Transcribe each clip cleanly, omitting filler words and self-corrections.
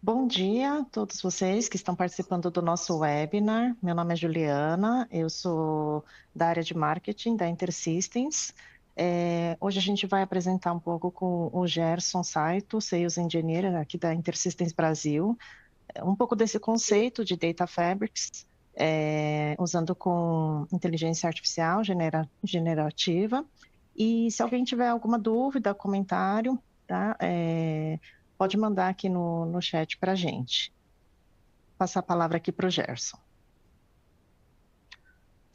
Bom dia a todos vocês que estão participando do nosso webinar. Meu nome é Juliana, eu sou da área de marketing da InterSystems. Hoje a gente vai apresentar um pouco com o Gerson Saito, Sales Engineer aqui da InterSystems Brasil, um pouco desse conceito de Data Fabrics, usando com inteligência artificial generativa. E se alguém tiver alguma dúvida, comentário, tá? Pode mandar aqui no chat para a gente. Passar a palavra aqui para o Gerson.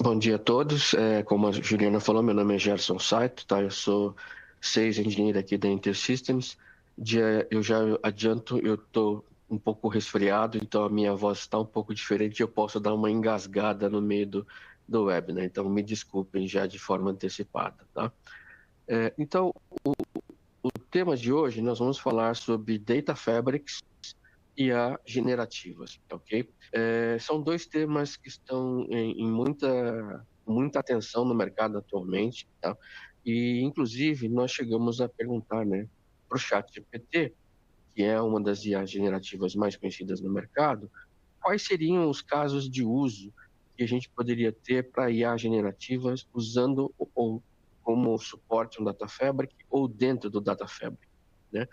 Bom dia a todos. Como a Juliana falou, meu nome é Gerson Saito, tá? Eu sou Sales Engineer aqui da InterSystems. Eu já adianto, eu estou um pouco resfriado, então a minha voz está um pouco diferente. Eu posso dar uma engasgada no meio do webinar, então me desculpem já de forma antecipada, tá? Então, o tema de hoje nós vamos falar sobre Data Fabrics e a generativas, ok? São dois temas que estão em muita atenção no mercado atualmente, tá? E, inclusive, nós chegamos a perguntar, né, para o ChatGPT, que é uma das IAs generativas mais conhecidas no mercado, quais seriam os casos de uso que a gente poderia ter para IA generativas usando ou como suporte um Data Fabric ou dentro do Data Fabric, né?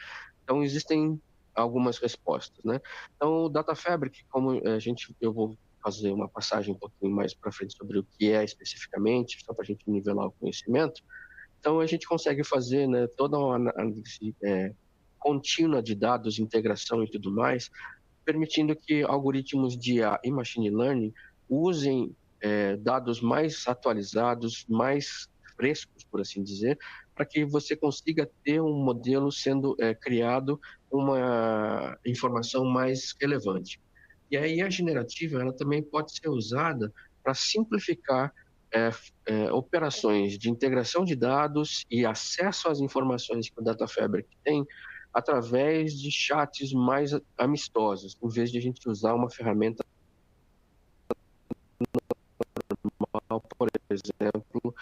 Então, existem algumas respostas, né? Então, o Data Fabric, eu vou fazer uma passagem um pouquinho mais para frente sobre o que é especificamente, só para a gente nivelar o conhecimento. Então, a gente consegue fazer, né, toda uma análise contínua de dados, integração e tudo mais, permitindo que algoritmos de IA e machine learning usem dados mais atualizados, mais frescos, por assim dizer, para que você consiga ter um modelo sendo criado uma informação mais relevante. E aí a generativa ela também pode ser usada para simplificar operações de integração de dados e acesso às informações que o Data Fabric tem através de chats mais amistosos, em vez de a gente usar uma ferramenta, por exemplo.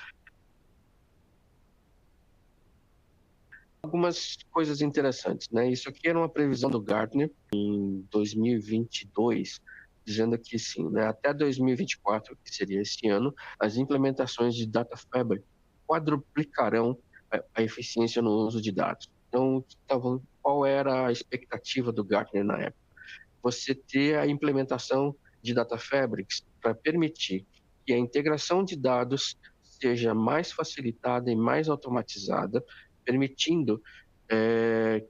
Algumas coisas interessantes, né? Isso aqui era uma previsão do Gartner em 2022, dizendo que sim, né? Até 2024, que seria esse ano, as implementações de Data Fabric quadruplicarão a eficiência no uso de dados. Então, qual era a expectativa do Gartner na época? Você ter a implementação de Data Fabrics para permitir que a integração de dados seja mais facilitada e mais automatizada, permitindo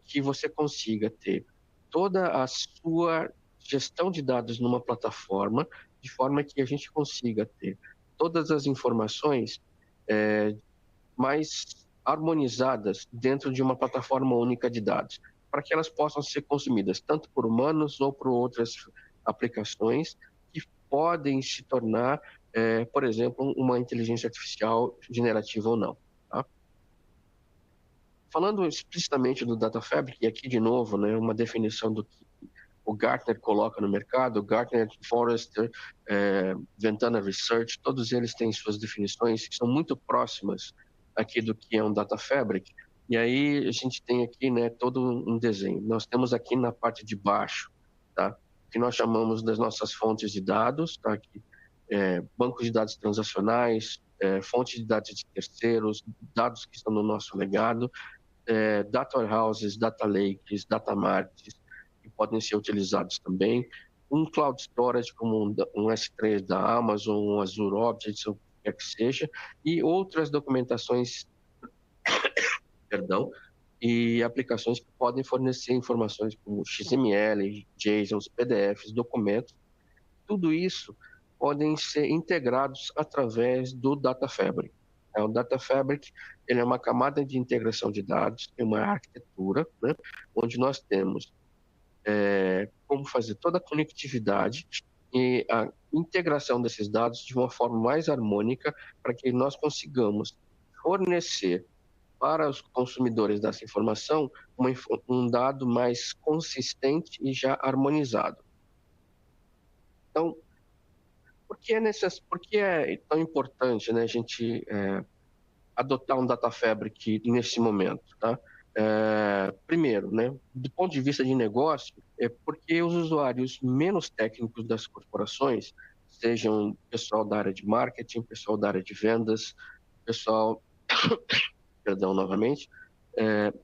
que você consiga ter toda a sua gestão de dados numa plataforma, de forma que a gente consiga ter todas as informações mais harmonizadas dentro de uma plataforma única de dados, para que elas possam ser consumidas tanto por humanos ou por outras aplicações que podem se tornar, por exemplo, uma inteligência artificial generativa ou não. Tá? Falando explicitamente do Data Fabric, e aqui de novo, né, uma definição do que o Gartner coloca no mercado, Gartner, Forrester, Ventana Research, todos eles têm suas definições que são muito próximas aqui do que é um Data Fabric. E aí a gente tem aqui, né, todo um desenho. Nós temos aqui na parte de baixo, tá, que nós chamamos das nossas fontes de dados, tá, aqui, bancos de dados transacionais, fontes de dados de terceiros, dados que estão no nosso legado, data warehouses, data lakes, data marts, que podem ser utilizados também. Um cloud storage como um S3 da Amazon, um Azure Objects, ou o que quer que seja, e outras documentações, perdão, e aplicações que podem fornecer informações como XML, JSON, PDFs, documentos. Tudo isso podem ser integrados através do Data Fabric. O Data Fabric ele é uma camada de integração de dados, é uma arquitetura, né, onde nós temos como fazer toda a conectividade e a integração desses dados de uma forma mais harmônica para que nós consigamos fornecer para os consumidores dessa informação um dado mais consistente e já harmonizado. Então, por que é tão importante, né, a gente adotar um Data Fabric nesse momento, tá? Primeiro, né, do ponto de vista de negócio, é porque os usuários menos técnicos das corporações, sejam pessoal da área de marketing, pessoal da área de vendas, pessoal, perdão, novamente,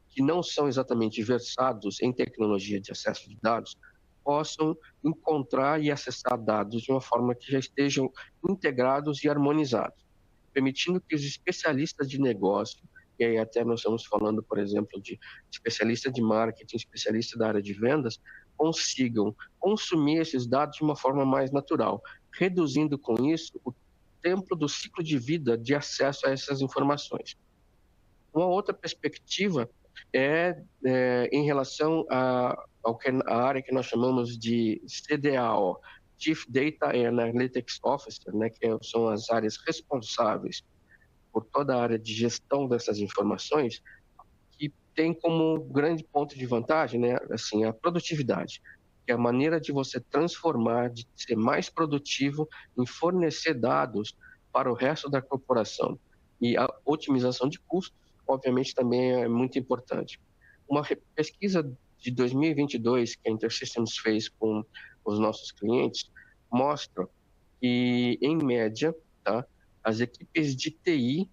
que não são exatamente versados em tecnologia de acesso de dados, possam encontrar e acessar dados de uma forma que já estejam integrados e harmonizados, permitindo que os especialistas de negócio, e aí até nós estamos falando, por exemplo, de especialista de marketing, especialista da área de vendas, consigam consumir esses dados de uma forma mais natural, reduzindo com isso o tempo do ciclo de vida de acesso a essas informações. Uma outra perspectiva em relação à área que nós chamamos de CDAO, Chief Data and Analytics Officer, né, que são as áreas responsáveis por toda a área de gestão dessas informações, que tem como grande ponto de vantagem, né, assim, a produtividade, que é a maneira de você transformar, de ser mais produtivo em fornecer dados para o resto da corporação. E a otimização de custos, obviamente, também é muito importante. Uma pesquisa de 2022 que a InterSystems fez com os nossos clientes mostra que, em média, tá, as equipes de TI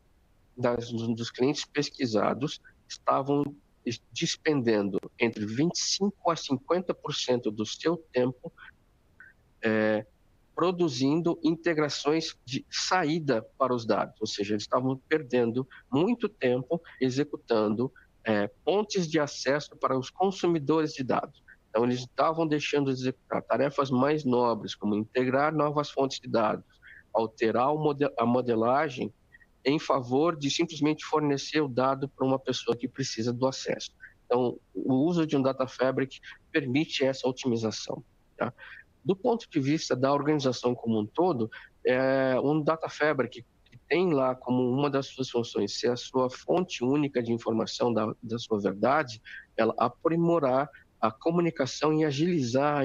dos clientes pesquisados estavam despendendo entre 25% a 50% do seu tempo produzindo integrações de saída para os dados, ou seja, eles estavam perdendo muito tempo executando pontes de acesso para os consumidores de dados. Então, eles estavam deixando de executar tarefas mais nobres, como integrar novas fontes de dados, alterar a modelagem em favor de simplesmente fornecer o dado para uma pessoa que precisa do acesso. Então, o uso de um Data Fabric permite essa otimização. Tá? Do ponto de vista da organização como um todo, um Data Fabric que tem lá como uma das suas funções ser a sua fonte única de informação da sua verdade, ela aprimorar a comunicação e agilizar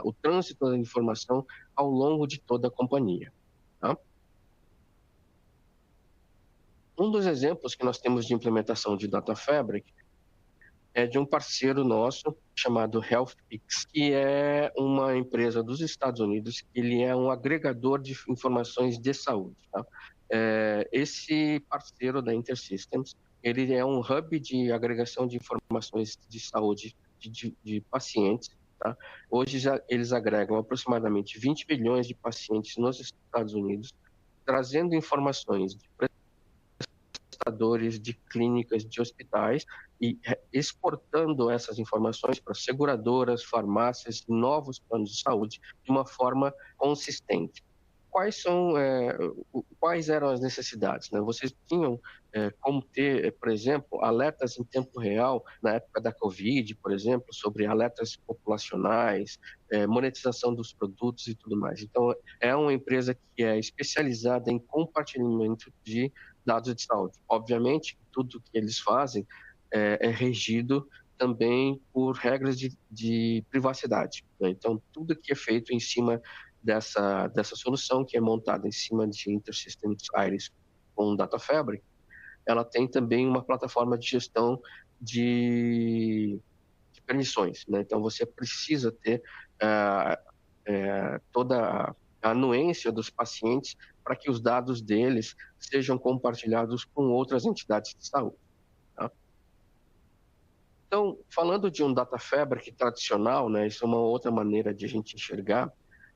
o trânsito da informação ao longo de toda a companhia. Tá? Um dos exemplos que nós temos de implementação de Data Fabric é de um parceiro nosso chamado HealthPix, que é uma empresa dos Estados Unidos, ele é um agregador de informações de saúde. Tá? Esse parceiro da InterSystems, ele é um hub de agregação de informações de saúde de pacientes. Tá? Hoje eles agregam aproximadamente 20 milhões de pacientes nos Estados Unidos, trazendo informações de prestadores de clínicas, de hospitais e exportando essas informações para seguradoras, farmácias, novos planos de saúde de uma forma consistente. Quais eram as necessidades? Né? Vocês tinham como ter, por exemplo, alertas em tempo real na época da Covid, por exemplo, sobre alertas populacionais, monetização dos produtos e tudo mais. Então, é uma empresa que é especializada em compartilhamento de dados de saúde. Obviamente, tudo que eles fazem é regido também por regras de privacidade. Né? Então, tudo que é feito em cima dessa solução, que é montada em cima de InterSystems Iris com Data Fabric, ela tem também uma plataforma de gestão de permissões. Né? Então, você precisa ter toda a anuência dos pacientes para que os dados deles sejam compartilhados com outras entidades de saúde. Tá? Então, falando de um Data Fabric tradicional, né, isso é uma outra maneira de a gente enxergar.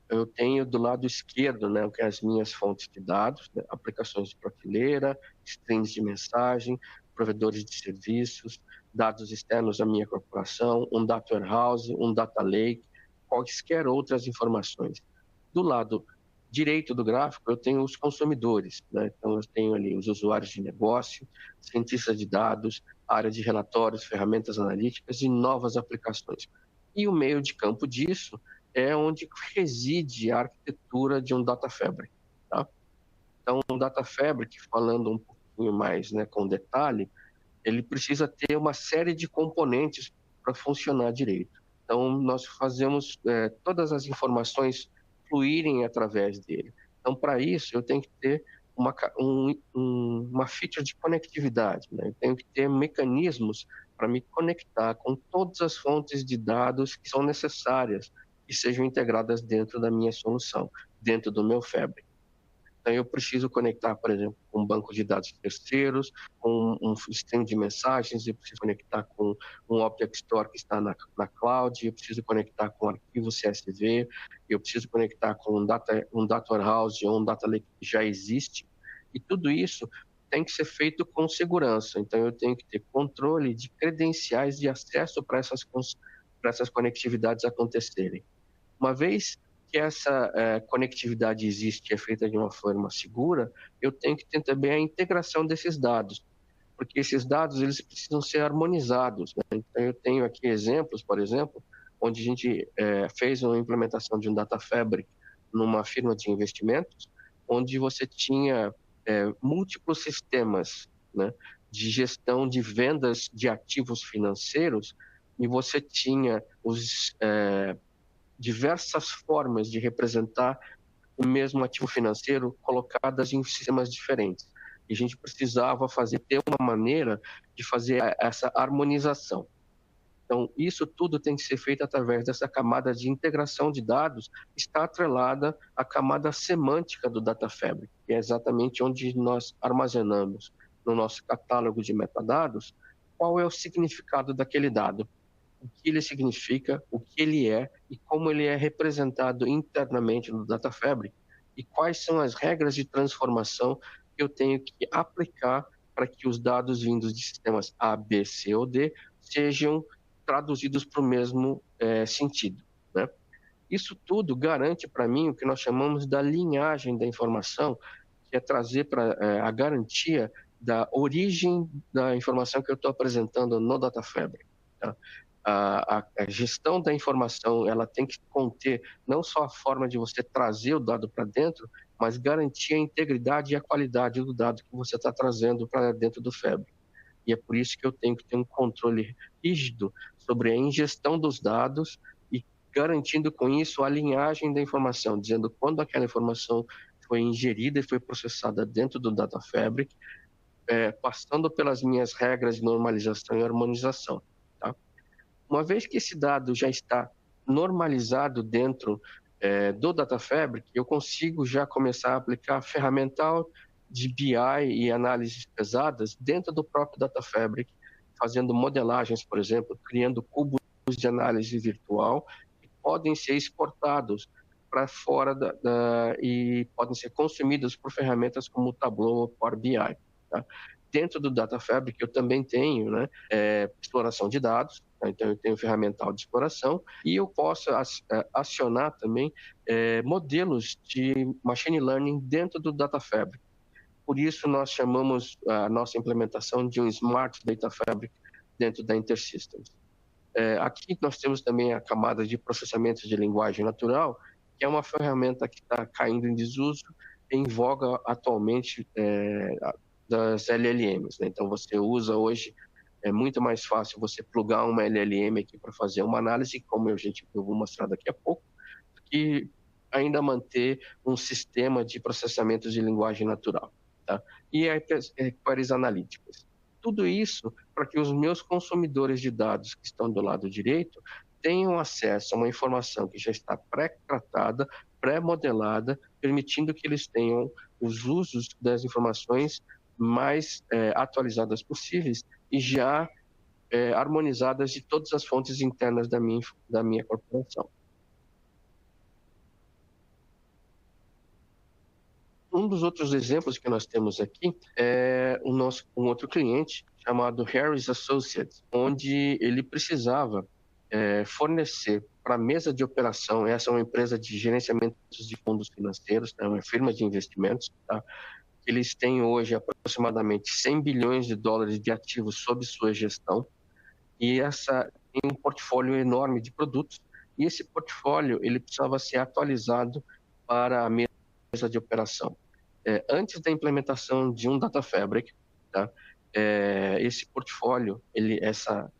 Eu tenho do lado esquerdo, né, o que é as minhas fontes de dados, né, aplicações de prateleira, streams de mensagem, provedores de serviços, dados externos da minha corporação, um data warehouse, um data lake, quaisquer outras informações. Do lado direito do gráfico, eu tenho os consumidores, né? Então, eu tenho ali os usuários de negócio, cientistas de dados, área de relatórios, ferramentas analíticas e novas aplicações. E o meio de campo disso é onde reside a arquitetura de um Data Fabric. Tá? Então, um Data Fabric, falando um pouquinho mais, né, com detalhe, ele precisa ter uma série de componentes para funcionar direito. Então, nós fazemos todas as informações fluírem através dele. Então, para isso, eu tenho que ter uma feature de conectividade, né? Eu tenho que ter mecanismos para me conectar com todas as fontes de dados que são necessárias e sejam integradas dentro da minha solução, dentro do meu Fabric. Então, eu preciso conectar, por exemplo, com um banco de dados terceiros, com um stream de mensagens, eu preciso conectar com um Object Store que está na cloud, eu preciso conectar com arquivo CSV, eu preciso conectar com um data warehouse ou um data lake que já existe. E tudo isso tem que ser feito com segurança. Então, eu tenho que ter controle de credenciais de acesso para essas conectividades acontecerem. Uma vez que essa conectividade existe e é feita de uma forma segura, eu tenho que ter também a integração desses dados, porque esses dados eles precisam ser harmonizados, né? Então, eu tenho aqui exemplos, por exemplo, onde a gente fez uma implementação de um Data Fabric numa firma de investimentos, onde você tinha múltiplos sistemas, né, de gestão de vendas de ativos financeiros, e você tinha diversas formas de representar o mesmo ativo financeiro colocadas em sistemas diferentes. E a gente precisava ter uma maneira de fazer essa harmonização. Então, isso tudo tem que ser feito através dessa camada de integração de dados, que está atrelada à camada semântica do Data Fabric, que é exatamente onde nós armazenamos no nosso catálogo de metadados qual é o significado daquele dado, o que ele significa, o que ele é e como ele é representado internamente no Data Fabric e quais são as regras de transformação que eu tenho que aplicar para que os dados vindos de sistemas A, B, C ou D sejam traduzidos para o mesmo sentido, né? Isso tudo garante para mim o que nós chamamos da linhagem da informação, que é trazer para a garantia da origem da informação que eu estou apresentando no Data Fabric, tá? A gestão da informação ela tem que conter não só a forma de você trazer o dado para dentro, mas garantir a integridade e a qualidade do dado que você está trazendo para dentro do Fabric. E é por isso que eu tenho que ter um controle rígido sobre a ingestão dos dados e garantindo com isso a linhagem da informação, dizendo quando aquela informação foi ingerida e foi processada dentro do Data Fabric, passando pelas minhas regras de normalização e harmonização. Tá? Uma vez que esse dado já está normalizado dentro do Data Fabric, eu consigo já começar a aplicar ferramental de BI e análises pesadas dentro do próprio Data Fabric, fazendo modelagens, por exemplo, criando cubos de análise virtual que podem ser exportados para fora e podem ser consumidos por ferramentas como o Tableau ou Power BI. Tá? Dentro do Data Fabric eu também tenho, né, exploração de dados, tá? Então eu tenho ferramental de exploração e eu posso acionar também modelos de machine learning dentro do Data Fabric. Por isso nós chamamos a nossa implementação de um Smart Data Fabric dentro da InterSystems. Aqui nós temos também a camada de processamento de linguagem natural, que é uma ferramenta que está caindo em desuso, em voga atualmente das LLMs, né? Então você usa hoje, é muito mais fácil você plugar uma LLM aqui para fazer uma análise, como eu vou mostrar daqui a pouco, e ainda manter um sistema de processamento de linguagem natural. Tá? E queries analíticas. Tudo isso para que os meus consumidores de dados que estão do lado direito tenham acesso a uma informação que já está pré-tratada, pré-modelada, permitindo que eles tenham os usos das informações mais atualizadas possíveis e já harmonizadas de todas as fontes internas da minha corporação. Um dos outros exemplos que nós temos aqui é um outro cliente chamado Harris Associates, onde ele precisava fornecer para a mesa de operação, essa é uma empresa de gerenciamento de fundos financeiros, é uma firma de investimentos, tá? Eles têm hoje aproximadamente 100 bilhões de dólares de ativos sob sua gestão e tem um portfólio enorme de produtos e esse portfólio ele precisava ser atualizado para a mesa de operação. Antes da implementação de um Data Fabric, tá? Esse portfólio,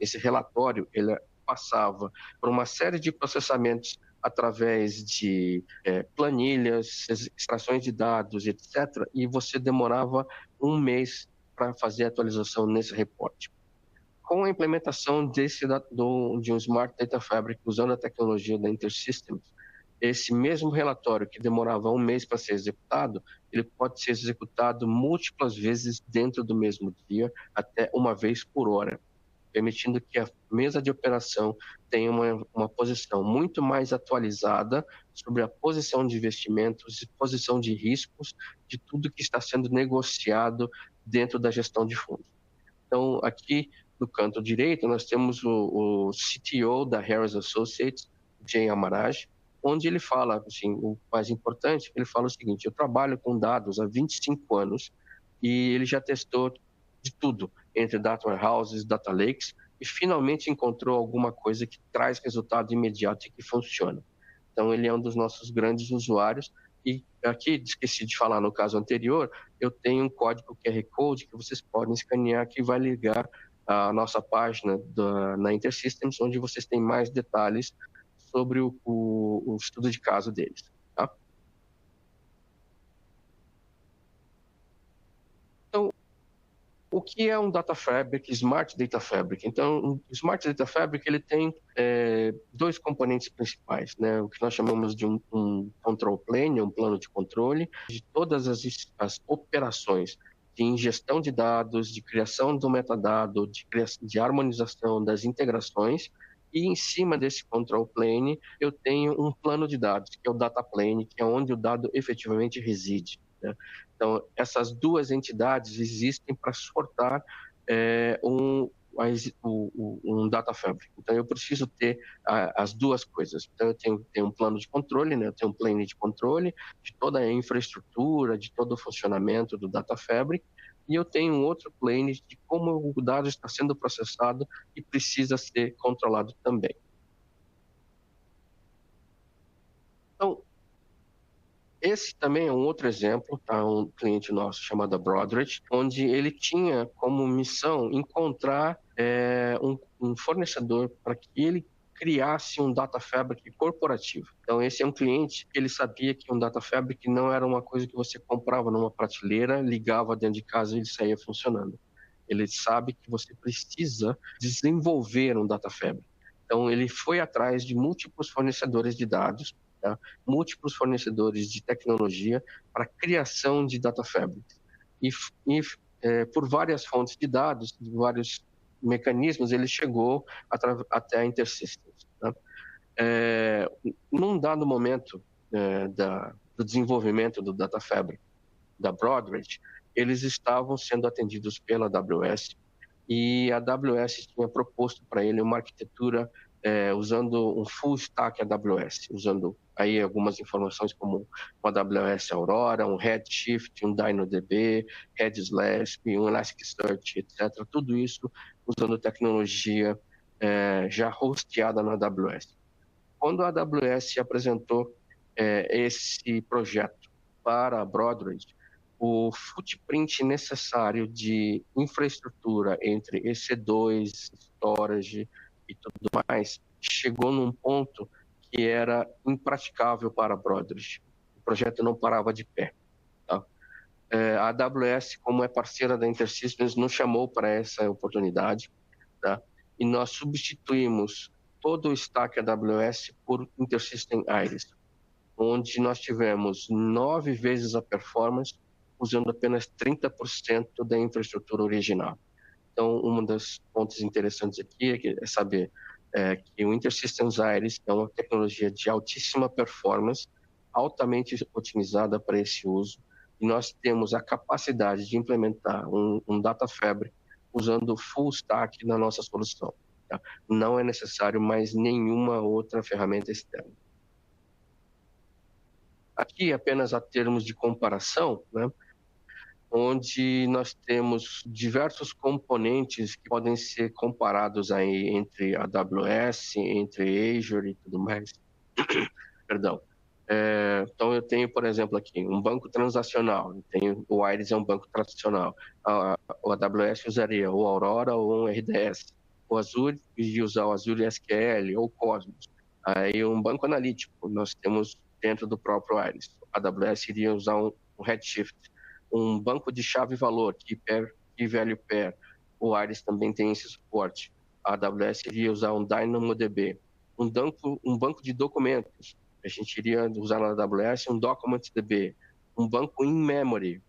esse relatório, ele passava por uma série de processamentos através de planilhas, extrações de dados, etc. E você demorava um mês para fazer a atualização nesse reporte. com a implementação de um Smart Data Fabric usando a tecnologia da InterSystems, esse mesmo relatório que demorava um mês para ser executado, ele pode ser executado múltiplas vezes dentro do mesmo dia, até uma vez por hora, permitindo que a mesa de operação tenha uma posição muito mais atualizada sobre a posição de investimentos e posição de riscos de tudo que está sendo negociado dentro da gestão de fundos. Então, aqui no canto direito, nós temos o CTO da Harris Associates, Jay Amaraj, onde ele fala, assim, o mais importante, ele fala o seguinte: eu trabalho com dados há 25 anos e ele já testou de tudo, entre data warehouses, data lakes, e finalmente encontrou alguma coisa que traz resultado imediato e que funciona. Então, ele é um dos nossos grandes usuários. E aqui, esqueci de falar no caso anterior, eu tenho um código QR Code que vocês podem escanear que vai ligar a nossa página na InterSystems, onde vocês têm mais detalhes sobre o estudo de caso deles. Tá? Então, o que é um Data Fabric, Smart Data Fabric? Então, o Smart Data Fabric ele tem dois componentes principais, né? O que nós chamamos de um control plane, um plano de controle de todas as operações de ingestão de dados, de criação do metadado, de harmonização das integrações. E em cima desse control plane, eu tenho um plano de dados, que é o data plane, que é onde o dado efetivamente reside, né? Então, essas duas entidades existem para suportar um data fabric. Então, eu preciso ter as duas coisas. Então, eu tenho um plano de controle, né? Eu tenho um plane de controle de toda a infraestrutura, de todo o funcionamento do data fabric, e eu tenho um outro plane de como o dado está sendo processado e precisa ser controlado também. Então, esse também é um outro exemplo, tá? Um cliente nosso chamado Broadridge, onde ele tinha como missão encontrar um fornecedor para que ele criasse um data fabric corporativo. Então, esse é um cliente que ele sabia que um data fabric não era uma coisa que você comprava numa prateleira, ligava dentro de casa e ele saía funcionando. Ele sabe que você precisa desenvolver um data fabric. Então, ele foi atrás de múltiplos fornecedores de dados, tá? Múltiplos fornecedores de tecnologia para a criação de data fabrics. Por várias fontes de dados, de vários mecanismos, ele chegou até a InterSystems. Tá? Num dado momento do desenvolvimento do data fabric da Broadridge, eles estavam sendo atendidos pela AWS e a AWS tinha proposto para ele uma arquitetura usando um full stack AWS, usando aí algumas informações como um AWS Aurora, um Redshift, um DynaDB, Redis, um Elasticsearch, etc. Tudo isso usando tecnologia já hosteada na AWS. Quando a AWS apresentou esse projeto para a Broadridge, o footprint necessário de infraestrutura entre EC2, storage e tudo mais chegou num ponto que era impraticável para a Broadridge. O projeto não parava de pé. Tá? A AWS, como é parceira da InterSystems, nos chamou para essa oportunidade, tá? E nós substituímos todo o stack AWS por InterSystem Iris, onde nós tivemos 9 vezes a performance usando apenas 30% da infraestrutura original. Então, um dos pontos interessantes aqui é saber que o InterSystems Iris é uma tecnologia de altíssima performance, altamente otimizada para esse uso, e nós temos a capacidade de implementar um data fabric usando o full stack na nossa solução. Tá? Não é necessário mais nenhuma outra ferramenta externa. Aqui, apenas a termos de comparação, né, onde nós temos diversos componentes que podem ser comparados aí entre a AWS, entre Azure e tudo mais. Perdão. Então, eu tenho, por exemplo, aqui um banco transacional. O Iris é um banco tradicional. O AWS usaria o Aurora ou um RDS. O Azure iria usar o Azure SQL ou Cosmos. Aí, um banco analítico, nós temos dentro do próprio Iris. A AWS iria usar um Redshift. Um banco de chave-valor, Key Value Pair, o Ares também tem esse suporte. A AWS iria usar um DynamoDB, um banco de documentos. A gente iria usar na AWS um DocumentDB, um banco in-memory.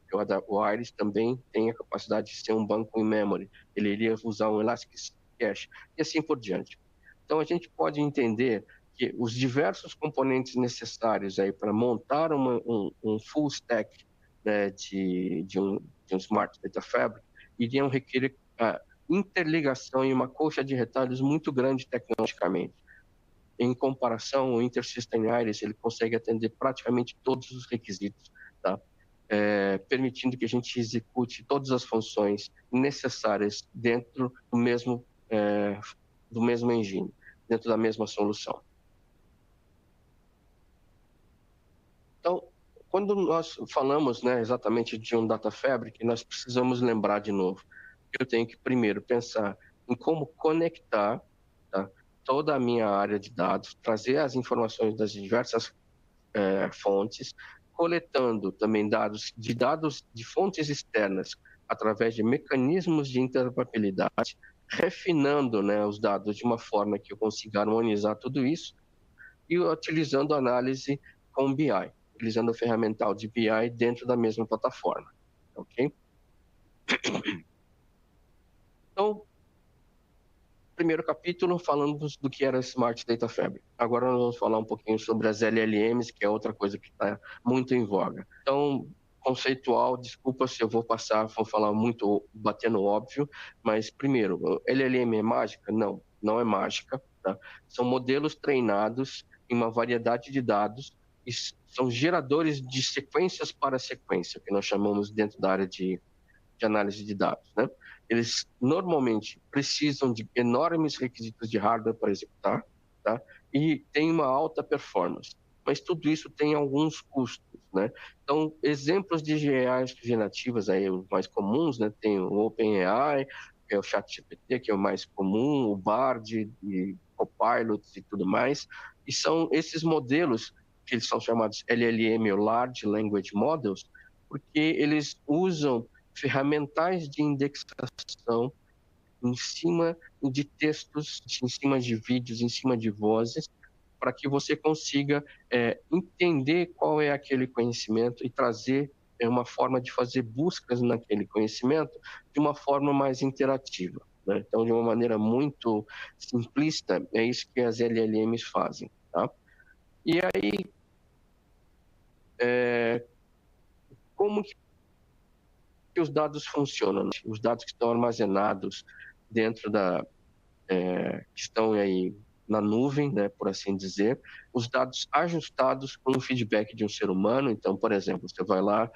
O Ares também tem a capacidade de ser um banco in-memory. Ele iria usar um Elasticsearch e assim por diante. Então, a gente pode entender que os diversos componentes necessários aí para montar um full stack, né, de um Smart Data Fabric iriam requerer a interligação e uma coxa de retalhos muito grande tecnologicamente. Em comparação, o InterSystem Iris ele consegue atender praticamente todos os requisitos, tá? Permitindo que a gente execute todas as funções necessárias dentro do mesmo engine, dentro da mesma solução. Então, quando nós falamos, né, exatamente de um Data Fabric, nós precisamos lembrar de novo que eu tenho que primeiro pensar em como conectar, tá, toda a minha área de dados, trazer as informações das diversas fontes, coletando também dados de fontes externas através de mecanismos de interoperabilidade, refinando, né, os dados de uma forma que eu consiga harmonizar tudo isso e utilizando análise com BI, utilizando o ferramental de BI dentro da mesma plataforma, ok? Então, primeiro capítulo, falamos do que era Smart Data Fabric. Agora nós vamos falar um pouquinho sobre as LLMs, que é outra coisa que está muito em voga. Então, conceitual, desculpa se eu vou falar muito batendo óbvio, mas primeiro, LLM é mágica? Não, não é mágica. Tá? São modelos treinados em uma variedade de dados e são geradores de sequências para sequência, que nós chamamos dentro da área de análise de dados, né? Eles normalmente precisam de enormes requisitos de hardware para executar, tá? E tem uma alta performance. Mas tudo isso tem alguns custos, né? Então, exemplos de GAIs generativas aí, os mais comuns, né? Tem o OpenAI, que é o ChatGPT, que é o mais comum, o Bard, e Copilot e tudo mais. E são esses modelos que eles são chamados LLM, ou Large Language Models, porque eles usam ferramentais de indexação em cima de textos, em cima de vídeos, em cima de vozes, para que você consiga entender qual é aquele conhecimento e trazer uma forma de fazer buscas naquele conhecimento de uma forma mais interativa, né? Então, de uma maneira muito simplista, é isso que as LLMs fazem, tá? E aí, como que os dados funcionam? Os dados que estão armazenados dentro que estão aí na nuvem, né, por assim dizer, os dados ajustados com o feedback de um ser humano. Então, por exemplo, você vai lá,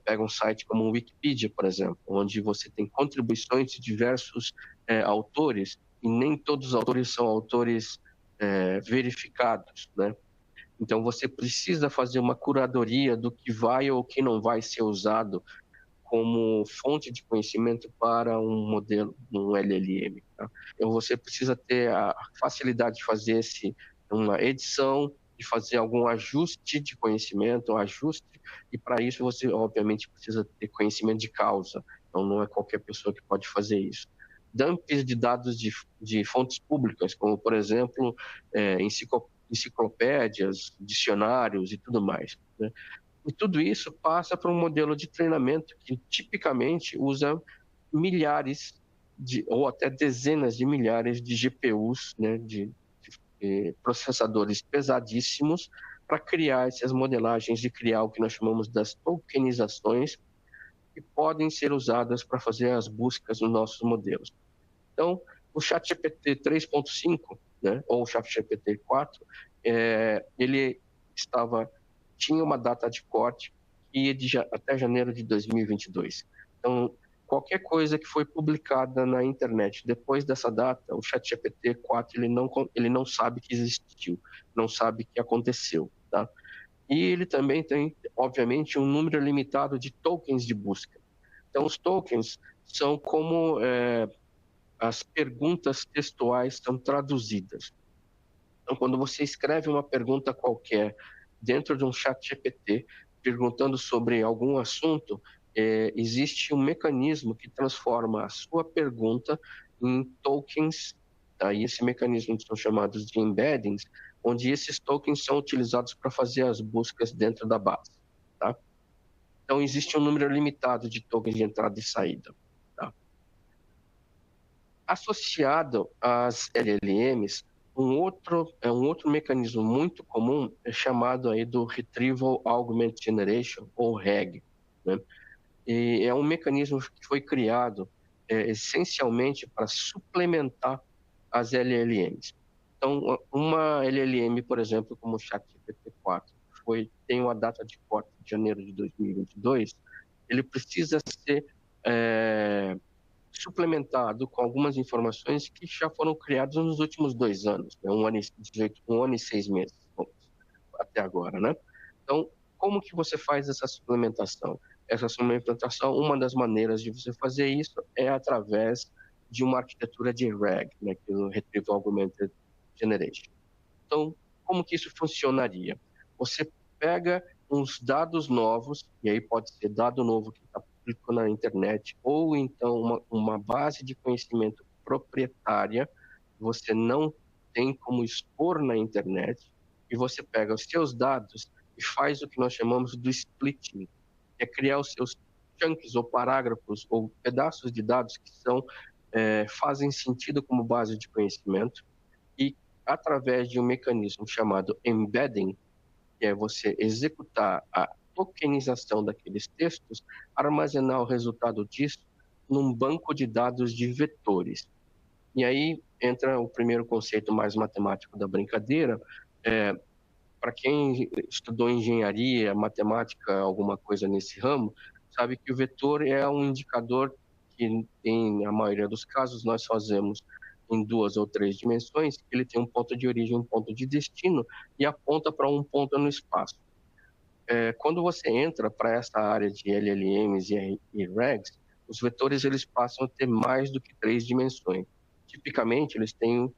pega um site como o Wikipedia, por exemplo, onde você tem contribuições de diversos autores, e nem todos os autores são autores verificados, né? Então, você precisa fazer uma curadoria do que vai ou que não vai ser usado como fonte de conhecimento para um modelo, um LLM. Tá? Então, você precisa ter a facilidade de fazer uma edição, de fazer algum ajuste de conhecimento, e para isso você, obviamente, precisa ter conhecimento de causa. Então, não é qualquer pessoa que pode fazer isso. Dumps de dados de fontes públicas, como, por exemplo, enciclopédias, dicionários e tudo mais, né? E tudo isso passa para um modelo de treinamento que tipicamente usa milhares ou até dezenas de milhares de GPUs, né, de processadores pesadíssimos, para criar essas modelagens e criar o que nós chamamos das tokenizações, que podem ser usadas para fazer as buscas nos nossos modelos. Então, o ChatGPT 3.5, né, ou o ChatGPT 4, ele tinha uma data de corte que ia até janeiro de 2022. Então, qualquer coisa que foi publicada na internet depois dessa data, o ChatGPT 4 ele não sabe que existiu, não sabe que aconteceu, tá? E ele também tem, obviamente, um número limitado de tokens de busca. Então, os tokens são como as perguntas textuais são traduzidas. Então, quando você escreve uma pergunta qualquer dentro de um chat GPT, perguntando sobre algum assunto, existe um mecanismo que transforma a sua pergunta em tokens, tá? E esse mecanismo são chamados de embeddings, onde esses tokens são utilizados para fazer as buscas dentro da base, tá? Então, existe um número limitado de tokens de entrada e saída, tá? Associado às LLMs, um outro mecanismo muito comum é chamado aí do Retrieval Augment Generation, ou RAG, né? E é um mecanismo que foi criado essencialmente para suplementar as LLMs. Então, uma LLM, por exemplo, como o ChatGPT-4, tem uma data de corte de janeiro de 2022, ele precisa ser suplementado com algumas informações que já foram criadas nos últimos 2 anos, né? um ano e 6 meses, até agora, né? Então, como que você faz essa suplementação? Essa suplementação, uma das maneiras de você fazer isso é através de uma arquitetura de RAG, né, que é o Retrieval Augmented Generation. Então, como que isso funcionaria? Você pega uns dados novos, e aí pode ser dado novo que está público na internet, ou então uma base de conhecimento proprietária, você não tem como expor na internet, e você pega os seus dados e faz o que nós chamamos do splitting, que é criar os seus chunks ou parágrafos ou pedaços de dados que fazem sentido como base de conhecimento, e através de um mecanismo chamado embedding, que é você executar a tokenização daqueles textos, armazenar o resultado disso num banco de dados de vetores. E aí entra o primeiro conceito mais matemático da brincadeira. Para quem estudou engenharia, matemática, alguma coisa nesse ramo, sabe que o vetor é um indicador que, na maioria dos casos, nós fazemos em 2 ou 3 dimensões. Ele tem um ponto de origem, um ponto de destino e aponta para um ponto no espaço. Quando você entra para essa área de LLMs e RAGs, os vetores eles passam a ter mais do que 3 dimensões. Tipicamente, eles têm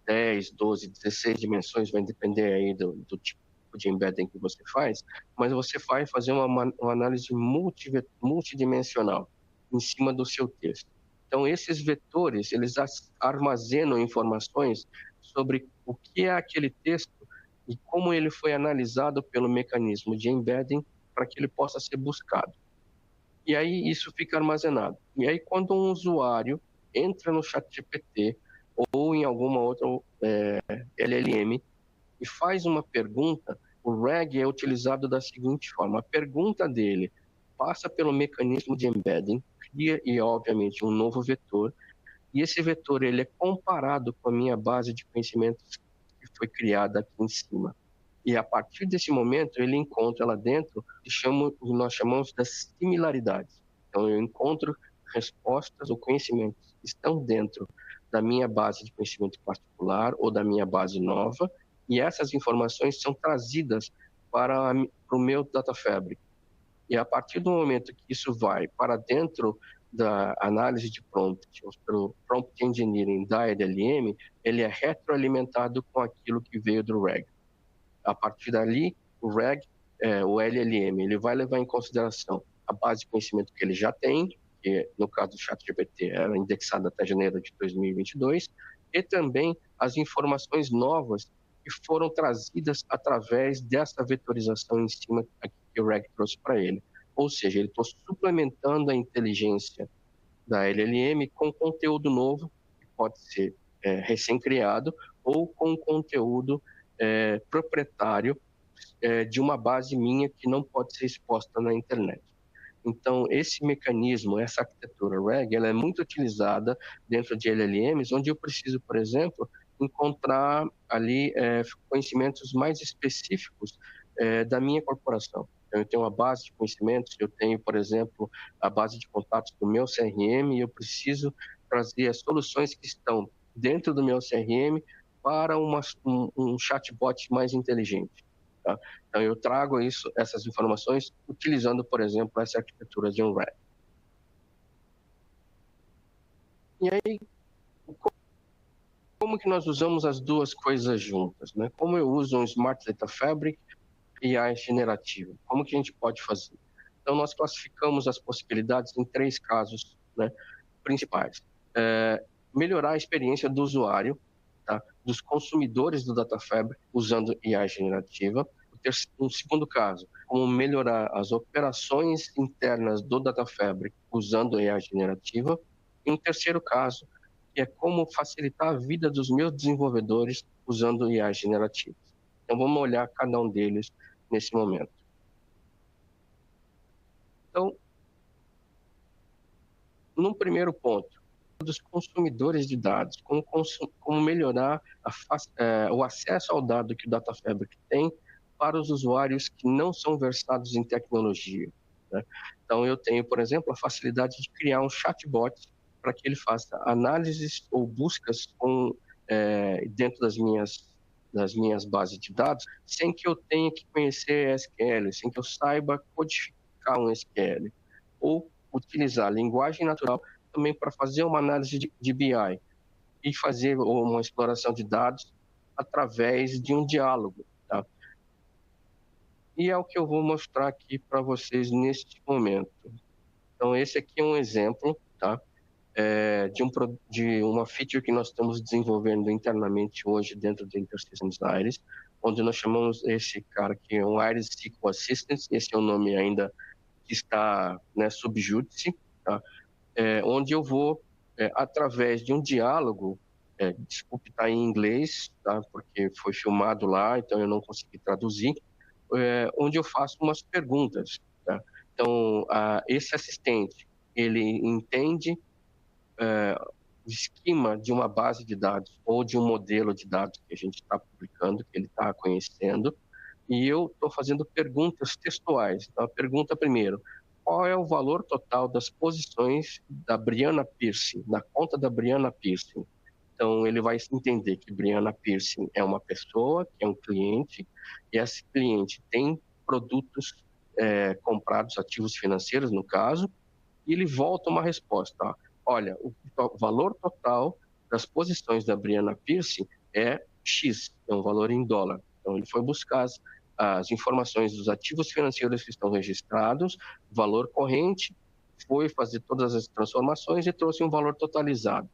10, 12, 16 dimensões, vai depender aí do tipo de embedding que você faz, mas você vai fazer uma análise multidimensional em cima do seu texto. Então, esses vetores, eles armazenam informações sobre o que é aquele texto e como ele foi analisado pelo mecanismo de embedding para que ele possa ser buscado. E aí isso fica armazenado. E aí quando um usuário entra no ChatGPT ou em alguma outra LLM e faz uma pergunta, o RAG é utilizado da seguinte forma: a pergunta dele passa pelo mecanismo de embedding, cria e obviamente um novo vetor, e esse vetor ele é comparado com a minha base de conhecimentos que foi criada aqui em cima. E a partir desse momento, ele encontra lá dentro o que nós chamamos das similaridades. Então, eu encontro respostas ou conhecimentos que estão dentro da minha base de conhecimento particular ou da minha base nova, e essas informações são trazidas para o meu Data Fabric. E a partir do momento que isso vai para dentro da análise de prompt, pelo prompt engineering da LLM, ele é retroalimentado com aquilo que veio do RAG. A partir dali, o RAG, o LLM, ele vai levar em consideração a base de conhecimento que ele já tem, que no caso do ChatGPT era indexada até janeiro de 2022, e também as informações novas que foram trazidas através dessa vetorização em cima que o RAG trouxe para ele. Ou seja, ele está suplementando a inteligência da LLM com conteúdo novo, que pode ser recém-criado, ou com conteúdo proprietário de uma base minha que não pode ser exposta na internet. Então, esse mecanismo, essa arquitetura RAG, ela é muito utilizada dentro de LLMs, onde eu preciso, por exemplo, encontrar ali conhecimentos mais específicos da minha corporação. Eu tenho uma base de conhecimentos, eu tenho, por exemplo, a base de contatos do meu CRM, e eu preciso trazer as soluções que estão dentro do meu CRM para um chatbot mais inteligente. Tá? Então, eu trago essas informações utilizando, por exemplo, essa arquitetura de um RAG. E aí, como que nós usamos as duas coisas juntas, né? Como eu uso um Smart Data Fabric e AI generativo? Como que a gente pode fazer? Então, nós classificamos as possibilidades em 3 casos, né, principais. Melhorar a experiência do usuário, tá, dos consumidores do Data Fabric usando IA generativa. Um segundo caso, como melhorar as operações internas do Data Fabric usando IA generativa. E um terceiro caso, que é como facilitar a vida dos meus desenvolvedores usando IA generativa. Então, vamos olhar cada um deles nesse momento. Então, num primeiro ponto, dos consumidores de dados, como melhorar o acesso ao dado que o Data Fabric tem para os usuários que não são versados em tecnologia, né? Então, eu tenho, por exemplo, a facilidade de criar um chatbot para que ele faça análises ou buscas dentro das minhas bases de dados, sem que eu tenha que conhecer SQL, sem que eu saiba codificar um SQL, ou utilizar linguagem natural também para fazer uma análise de BI e fazer uma exploração de dados através de um diálogo, tá? E é o que eu vou mostrar aqui para vocês neste momento. Então, esse aqui é um exemplo, tá? De uma feature que nós estamos desenvolvendo internamente hoje dentro do InterSystems Iris, onde nós chamamos esse cara aqui um Iris SQL Assistant, esse é o nome ainda que está, né, sub júdice, tá? Onde eu vou, através de um diálogo, desculpe estar em inglês, tá? Porque foi filmado lá, então eu não consegui traduzir, onde eu faço umas perguntas, tá? Então, esse assistente, ele entende o esquema de uma base de dados ou de um modelo de dados que a gente está publicando, que ele está conhecendo, e eu estou fazendo perguntas textuais. Então, a pergunta primeiro, qual é o valor total das posições da Brianna Piercing, na conta da Brianna Piercing? Então, ele vai entender que Brianna Piercing é uma pessoa, que é um cliente, e esse cliente tem produtos comprados, ativos financeiros, no caso, e ele volta uma resposta. Ó, olha, o valor total das posições da Brianna Pierce é X, é um valor em dólar. Então, ele foi buscar as informações dos ativos financeiros que estão registrados, valor corrente, foi fazer todas as transformações e trouxe um valor totalizado.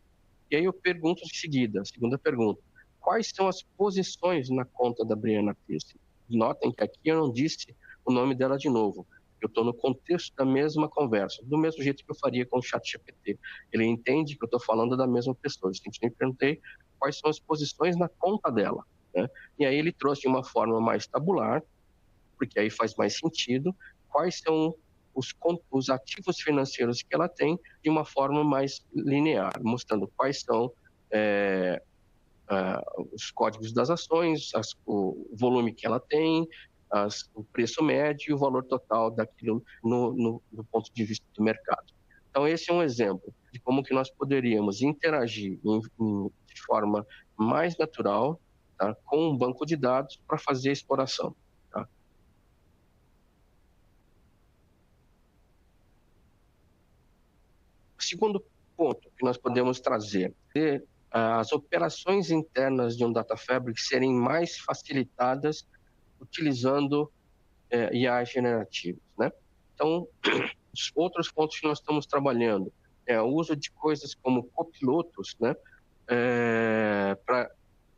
E aí eu pergunto em seguida, a segunda pergunta, quais são as posições na conta da Brianna Pierce? Notem que aqui eu não disse o nome dela de novo. Eu estou no contexto da mesma conversa, do mesmo jeito que eu faria com o ChatGPT. Ele entende que eu estou falando da mesma pessoa. Eu simplesmente perguntei quais são as posições na conta dela, né? E aí ele trouxe de uma forma mais tabular, porque aí faz mais sentido, quais são os ativos financeiros que ela tem de uma forma mais linear, mostrando quais são os códigos das ações, o volume que ela tem, o preço médio e o valor total daquilo no ponto de vista do mercado. Então, esse é um exemplo de como que nós poderíamos interagir de forma mais natural, tá, com um banco de dados para fazer a exploração. Tá? O segundo ponto que nós podemos trazer é as operações internas de um Data Fabric serem mais facilitadas utilizando IA generativas, né? Então, os outros pontos que nós estamos trabalhando é o uso de coisas como copilotos, né? Para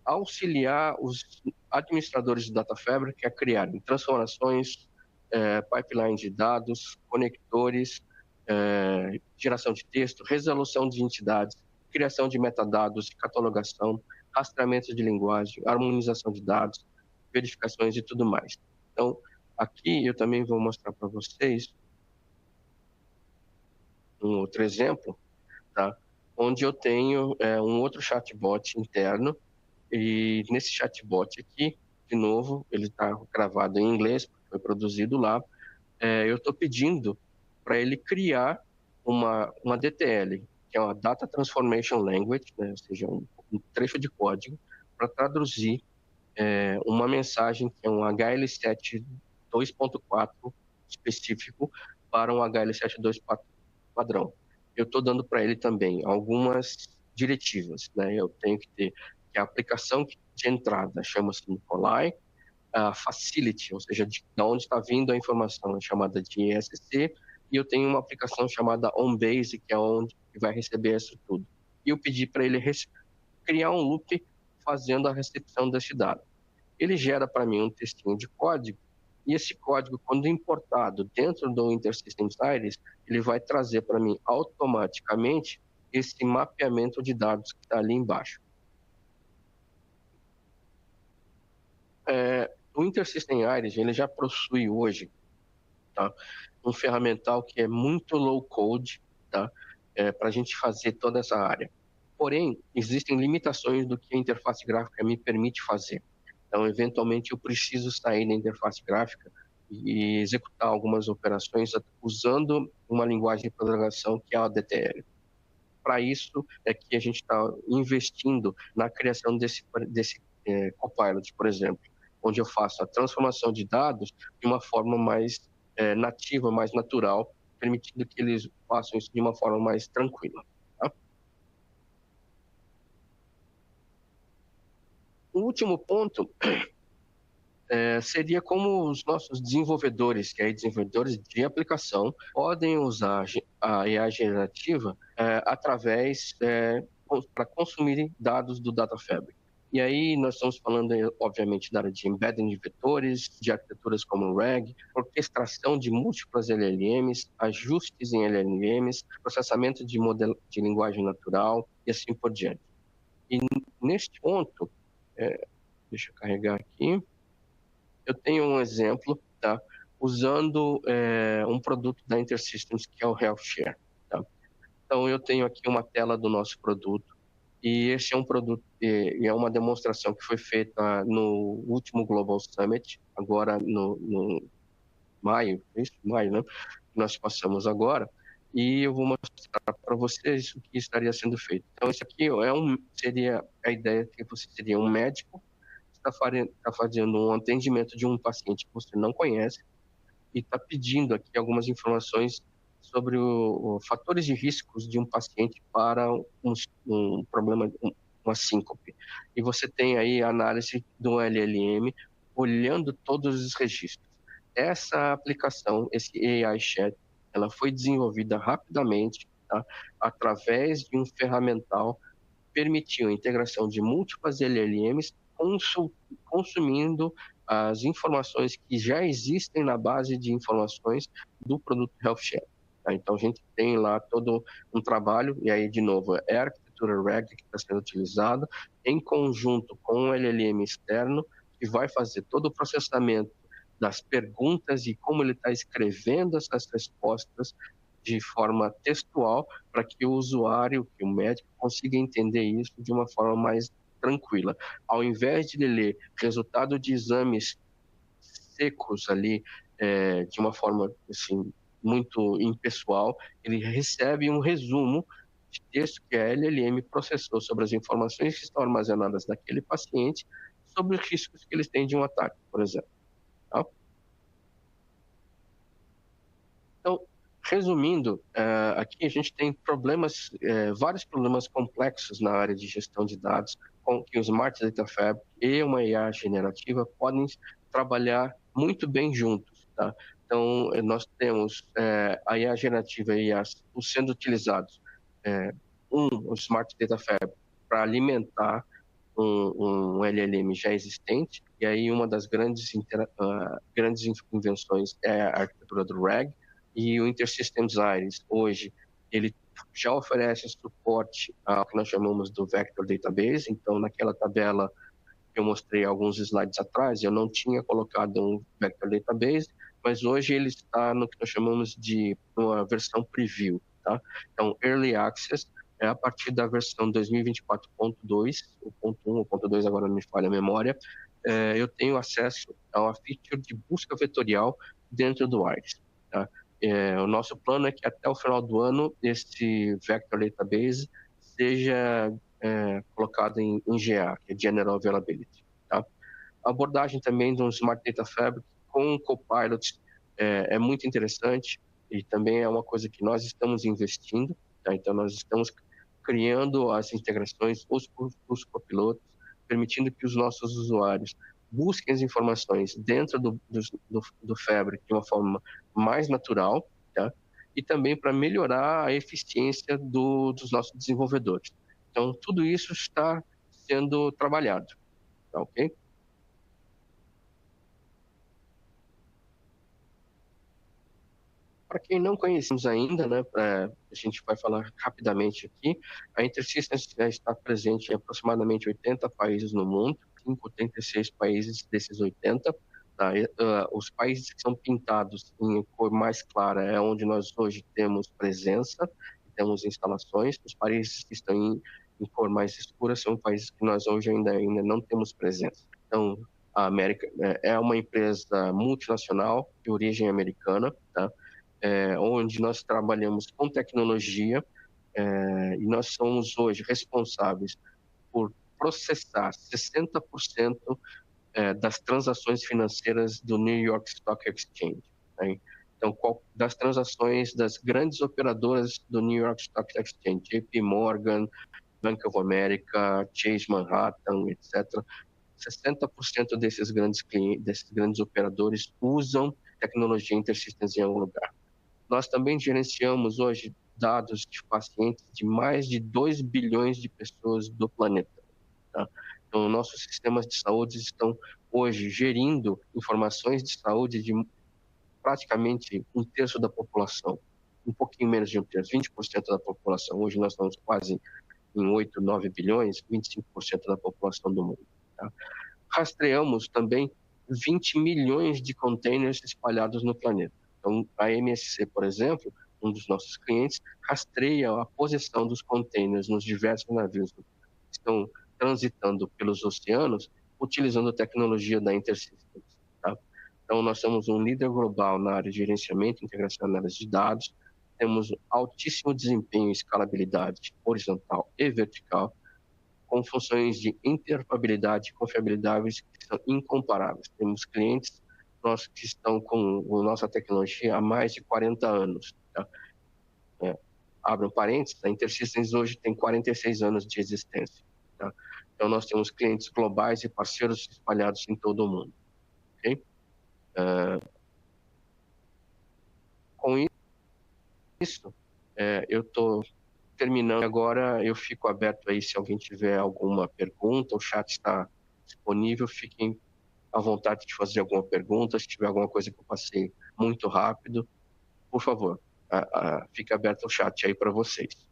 auxiliar os administradores de Data Fabric a criarem transformações, pipelines de dados, conectores, geração de texto, resolução de entidades, criação de metadados, catalogação, rastreamento de linguagem, harmonização de dados, verificações e tudo mais. Então, aqui eu também vou mostrar para vocês um outro exemplo, tá? Onde eu tenho um outro chatbot interno, e nesse chatbot aqui, de novo, ele está gravado em inglês, porque foi produzido lá, eu estou pedindo para ele criar uma DTL, que é uma Data Transformation Language, né? Ou seja, um trecho de código, para traduzir uma mensagem que é um HL7 2.4 específico para um HL7 2.4 padrão. Eu estou dando para ele também algumas diretivas, né? Eu tenho que ter que a aplicação de entrada chama-se Nikolai, facility, ou seja, de onde está vindo a informação, chamada de ESC, e eu tenho uma aplicação chamada OnBase, que é onde vai receber isso tudo. E eu pedi para ele criar um loop fazendo a recepção desse dado. Ele gera para mim um textinho de código, e esse código, quando importado dentro do InterSystems Iris, ele vai trazer para mim automaticamente esse mapeamento de dados que está ali embaixo. O InterSystems Iris ele já possui hoje, tá, um ferramental que é muito low code, tá, para a gente fazer toda essa área. Porém, existem limitações do que a interface gráfica me permite fazer. Então, eventualmente, eu preciso sair da interface gráfica e executar algumas operações usando uma linguagem de programação que é a DTL. Para isso é que a gente está investindo na criação desse Copilot, por exemplo, onde eu faço a transformação de dados de uma forma mais nativa, mais natural, permitindo que eles façam isso de uma forma mais tranquila. Tá? O último ponto seria como os nossos desenvolvedores, que é desenvolvedores de aplicação, podem usar a IA generativa através para consumir dados do Data Fabric. E aí nós estamos falando, obviamente, da área de embedding de vetores, de arquiteturas como RAG, orquestração de múltiplas LLMs, ajustes em LLMs, processamento de modelo de linguagem natural e assim por diante. E neste ponto, deixa eu carregar aqui, eu tenho um exemplo, tá, usando um produto da InterSystems, que é o HealthShare. Tá? Então, eu tenho aqui uma tela do nosso produto, e esse é um produto, e é uma demonstração que foi feita no último Global Summit, agora no maio, maio, né? Nós passamos agora, e eu vou mostrar para vocês o que estaria sendo feito. Então, esse aqui seria a ideia que você seria um médico, está fazendo um atendimento de um paciente que você não conhece e está pedindo aqui algumas informações sobre os fatores de riscos de um paciente para um problema, uma síncope. E você tem aí a análise do LLM olhando todos os registros. Essa aplicação, esse AI Chat, ela foi desenvolvida rapidamente, tá? Através de um ferramental permitiu a integração de múltiplas LLMs consumindo as informações que já existem na base de informações do produto HealthShare. Tá? Então, a gente tem lá todo um trabalho, e aí, de novo, é a arquitetura RAG que está sendo utilizada, em conjunto com o LLM externo, que vai fazer todo o processamento das perguntas e como ele está escrevendo essas respostas de forma textual para que o usuário, que o médico, consiga entender isso de uma forma mais tranquila. Ao invés de ele ler resultado de exames secos ali, de uma forma assim, muito impessoal, ele recebe um resumo de texto que a LLM processou sobre as informações que estão armazenadas naquele paciente, sobre os riscos que eles têm de um ataque, por exemplo. Tá? Então, resumindo, aqui a gente tem vários problemas complexos na área de gestão de dados, com que o Smart Data Fabric e uma IA generativa podem trabalhar muito bem juntos. Tá? Então, nós temos a IA generativa e IA sendo utilizados, o Smart Data Fabric para alimentar um LLM já existente, e aí uma das grandes invenções é a arquitetura do RAG, e o InterSystems Iris, hoje, ele já oferece suporte ao que nós chamamos do Vector Database. Então, naquela tabela que eu mostrei alguns slides atrás, eu não tinha colocado um Vector Database, mas hoje ele está no que nós chamamos de uma versão preview. Tá? Então, Early Access é a partir da versão 2024.2, o ponto 1, o ponto 2 agora não me falha a memória, eu tenho acesso a uma feature de busca vetorial dentro do Iris. Tá? O nosso plano é que até o final do ano esse Vector Database seja colocado em GA, que é General Availability. Tá? A abordagem também do Smart Data Fabric com o Copilot é muito interessante e também é uma coisa que nós estamos investindo. Tá? Então, nós estamos criando as integrações, os copilotos, permitindo que os nossos usuários busquem as informações dentro do Fabric de uma forma mais natural, tá? E também para melhorar a eficiência dos nossos desenvolvedores. Então, tudo isso está sendo trabalhado, tá ok? Para quem não conhecemos ainda, né, a gente vai falar rapidamente aqui, a InterSystems já está presente em aproximadamente 80 países no mundo, 86 países desses 80. Tá? Os países que são pintados em cor mais clara é onde nós hoje temos presença, temos instalações. Os países que estão em cor mais escura são países que nós hoje ainda não temos presença. Então, a América é uma empresa multinacional de origem americana, tá? Onde nós trabalhamos com tecnologia, e nós somos hoje responsáveis por processar 60% das transações financeiras do New York Stock Exchange. Né? Então, das transações das grandes operadoras do New York Stock Exchange, JP Morgan, Bank of America, Chase Manhattan, etc., 60% desses grandes clientes, desses grandes operadores usam tecnologia InterSystems em algum lugar. Nós também gerenciamos hoje dados de pacientes de mais de 2 bilhões de pessoas do planeta. Tá? Então, nossos sistemas de saúde estão hoje gerindo informações de saúde de praticamente um terço da população, um pouquinho menos de um terço, 20% da população. Hoje nós estamos quase em 8, 9 bilhões, 25% da população do mundo. Tá? Rastreamos também 20 milhões de containers espalhados no planeta. Então, a MSC, por exemplo, um dos nossos clientes, rastreia a posição dos containers nos diversos navios que estão transitando pelos oceanos, utilizando a tecnologia da InterSystems. Tá? Então, nós somos um líder global na área de gerenciamento, integração e análise de dados, temos altíssimo desempenho e escalabilidade horizontal e vertical, com funções de interoperabilidade e confiabilidade que são incomparáveis. Temos clientes nossos que estão com a nossa tecnologia há mais de 40 anos. Tá? Abram parênteses, a InterSystems hoje tem 46 anos de existência. Tá? Então, nós temos clientes globais e parceiros espalhados em todo o mundo. Okay? Com isso, eu estou terminando agora. Eu fico aberto aí se alguém tiver alguma pergunta, o chat está disponível, fiquem à vontade de fazer alguma pergunta, se tiver alguma coisa que eu passei muito rápido, por favor, fique aberto o chat aí para vocês.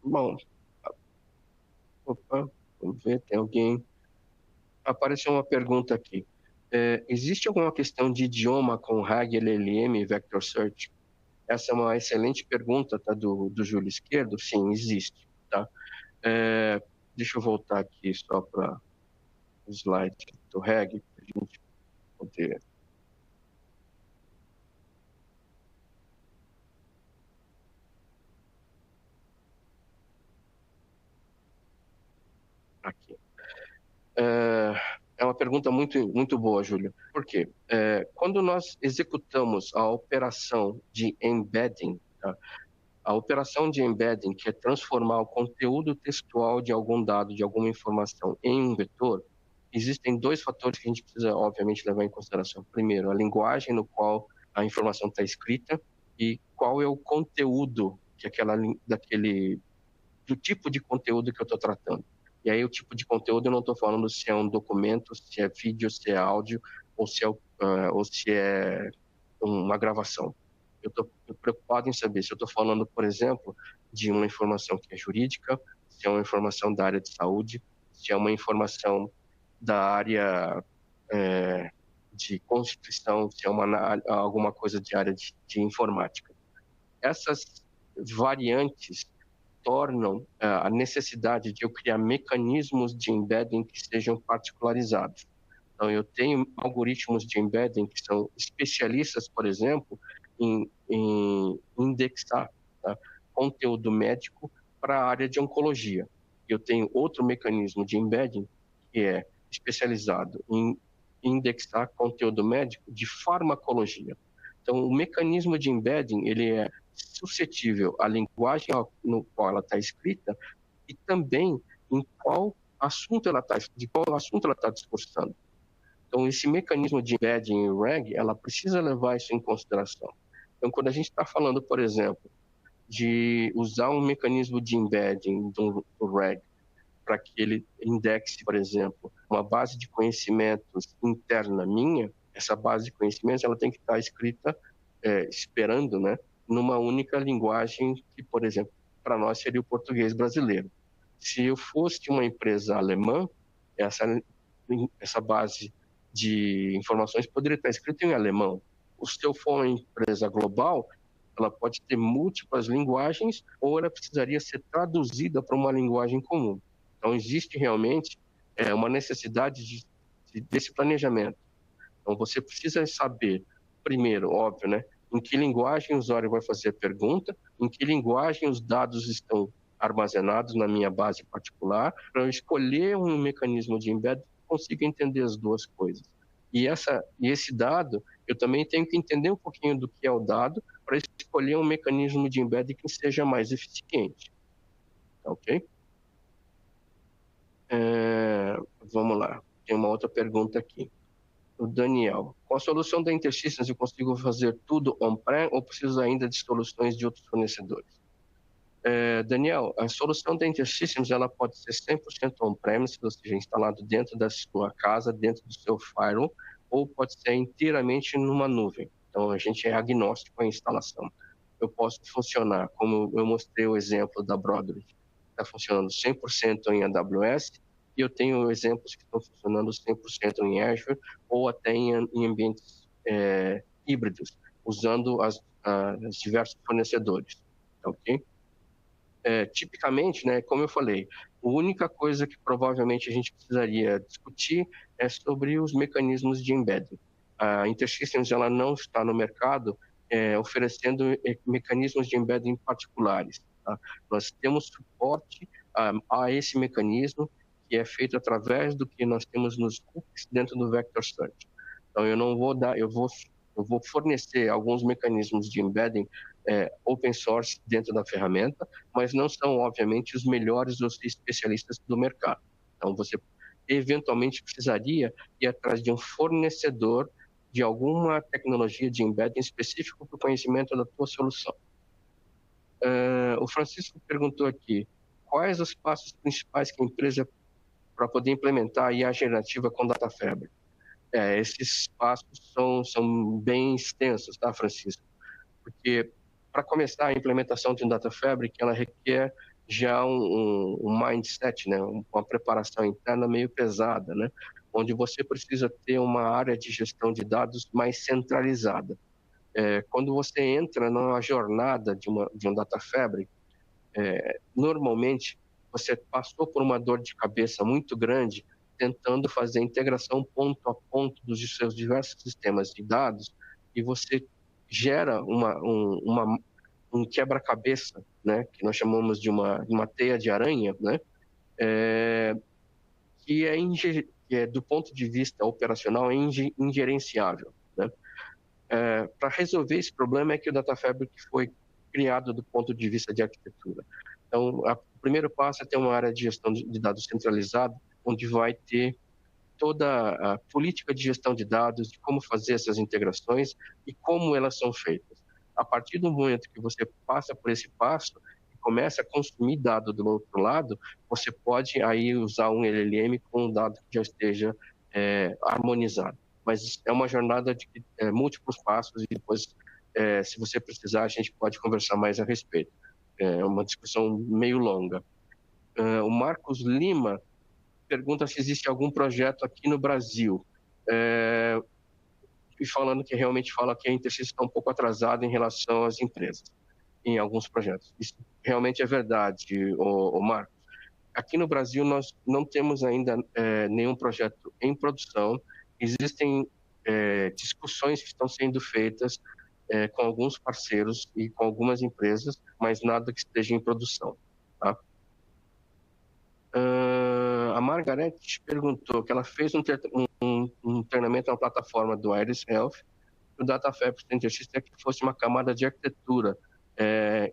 Bom, opa, vamos ver, tem alguém. Apareceu uma pergunta aqui. Existe alguma questão de idioma com RAG, LLM e Vector Search? Essa é uma excelente pergunta, tá, do Júlio Esquerdo. Sim, existe. Tá? Deixa eu voltar aqui só para o slide do RAG, para a gente poder. Aqui. É uma pergunta muito boa, Júlio. Por quê? Quando nós executamos a operação de embedding, tá? A operação de embedding, que é transformar o conteúdo textual de algum dado, de alguma informação em um vetor, existem dois fatores que a gente precisa, obviamente, levar em consideração. Primeiro, a linguagem no qual a informação está escrita e qual é o conteúdo que do tipo de conteúdo que eu estou tratando. E aí o tipo de conteúdo eu não estou falando se é um documento, se é vídeo, se é áudio ou se é uma gravação. Eu estou preocupado em saber se eu estou falando, por exemplo, de uma informação que é jurídica, se é uma informação da área de saúde, se é uma informação da área de constituição, se é alguma coisa de área de informática. Essas variantes tornam a necessidade de eu criar mecanismos de embedding que sejam particularizados. Então, eu tenho algoritmos de embedding que são especialistas, por exemplo, em indexar, tá, conteúdo médico para a área de oncologia. eu tenho outro mecanismo de embedding que é especializado em indexar conteúdo médico de farmacologia. Então, o mecanismo de embedding ele é suscetível à linguagem no qual ela está escrita e também em qual assunto ela está, de qual assunto ela está discursando. Então, esse mecanismo de embedding em RAG, ela precisa levar isso em consideração. Então, quando a gente está falando, por exemplo, de usar um mecanismo de embedding do RAG para que ele indexe, por exemplo, uma base de conhecimentos interna minha, essa base de conhecimentos ela tem que estar escrita esperando, né, numa única linguagem que, por exemplo, para nós seria o português brasileiro. Se eu fosse uma empresa alemã, essa base de informações poderia estar escrita em alemão. Se eu for uma empresa global, ela pode ter múltiplas linguagens ou ela precisaria ser traduzida para uma linguagem comum. Então, existe realmente uma necessidade desse planejamento. Então, você precisa saber, primeiro, óbvio, né, em que linguagem o usuário vai fazer a pergunta, em que linguagem os dados estão armazenados na minha base particular, para eu escolher um mecanismo de embed que consiga entender as duas coisas. E esse dado, eu também tenho que entender um pouquinho do que é o dado para escolher um mecanismo de embed que seja mais eficiente. Ok? Vamos lá, tem uma outra pergunta aqui. O Daniel, com a solução da InterSystems eu consigo fazer tudo on-prem ou preciso ainda de soluções de outros fornecedores? Daniel, a solução da InterSystems ela pode ser 100% on-premise, ou seja, instalado dentro da sua casa, dentro do seu firewall, ou pode ser inteiramente numa nuvem. Então, a gente é agnóstico à instalação. Eu posso funcionar, como eu mostrei o exemplo da Broadridge, está funcionando 100% em AWS, e eu tenho exemplos que estão funcionando 100% em Azure, ou até em ambientes híbridos, usando os diversos fornecedores. Ok? Tipicamente, né, como eu falei, a única coisa que provavelmente a gente precisaria discutir é sobre os mecanismos de embedding. A InterSystems ela não está no mercado oferecendo mecanismos de embedding particulares. Tá? Nós temos suporte a esse mecanismo que é feito através do que nós temos nos cookies dentro do Vector Search. Então, eu vou fornecer alguns mecanismos de embedding open source dentro da ferramenta, mas não são, obviamente, os melhores ou os especialistas do mercado. Então, você eventualmente precisaria ir atrás de um fornecedor de alguma tecnologia de embedding específico para o conhecimento da tua solução. O Francisco perguntou aqui, quais os passos principais que a empresa para poder implementar a IA generativa com Data Fabric? Esses passos são bem extensos, tá, Francisco? Porque para começar a implementação de um Data Fabric, ela requer já um mindset, né, uma preparação interna meio pesada, né, onde você precisa ter uma área de gestão de dados mais centralizada. Quando você entra numa jornada de um Data Fabric, normalmente você passou por uma dor de cabeça muito grande tentando fazer a integração ponto a ponto dos seus diversos sistemas de dados e você gera um quebra-cabeça, né, que nós chamamos de uma teia de aranha, né, que do ponto de vista operacional é ingerenciável. Né? Para resolver esse problema é que o Data Fabric foi criado do ponto de vista de arquitetura. Então, o primeiro passo é ter uma área de gestão de dados centralizada, onde vai ter toda a política de gestão de dados, de como fazer essas integrações e como elas são feitas. A partir do momento que você passa por esse passo e começa a consumir dado do outro lado, você pode aí usar um LLM com um dado que já esteja harmonizado. Mas é uma jornada de múltiplos passos e depois, se você precisar, a gente pode conversar mais a respeito. É uma discussão meio longa. O Marcos Lima pergunta se existe algum projeto aqui no Brasil. E falando que realmente fala que a InterSystems está um pouco atrasada em relação às empresas, em alguns projetos. Isso realmente é verdade, o Marcos. Aqui no Brasil, nós não temos ainda nenhum projeto em produção. Existem discussões que estão sendo feitas com alguns parceiros e com algumas empresas, mas nada que esteja em produção. Tá? A Margarete perguntou que ela fez um treinamento na plataforma do Iris Health. O Data Fabric do InterSystem é que fosse uma camada de arquitetura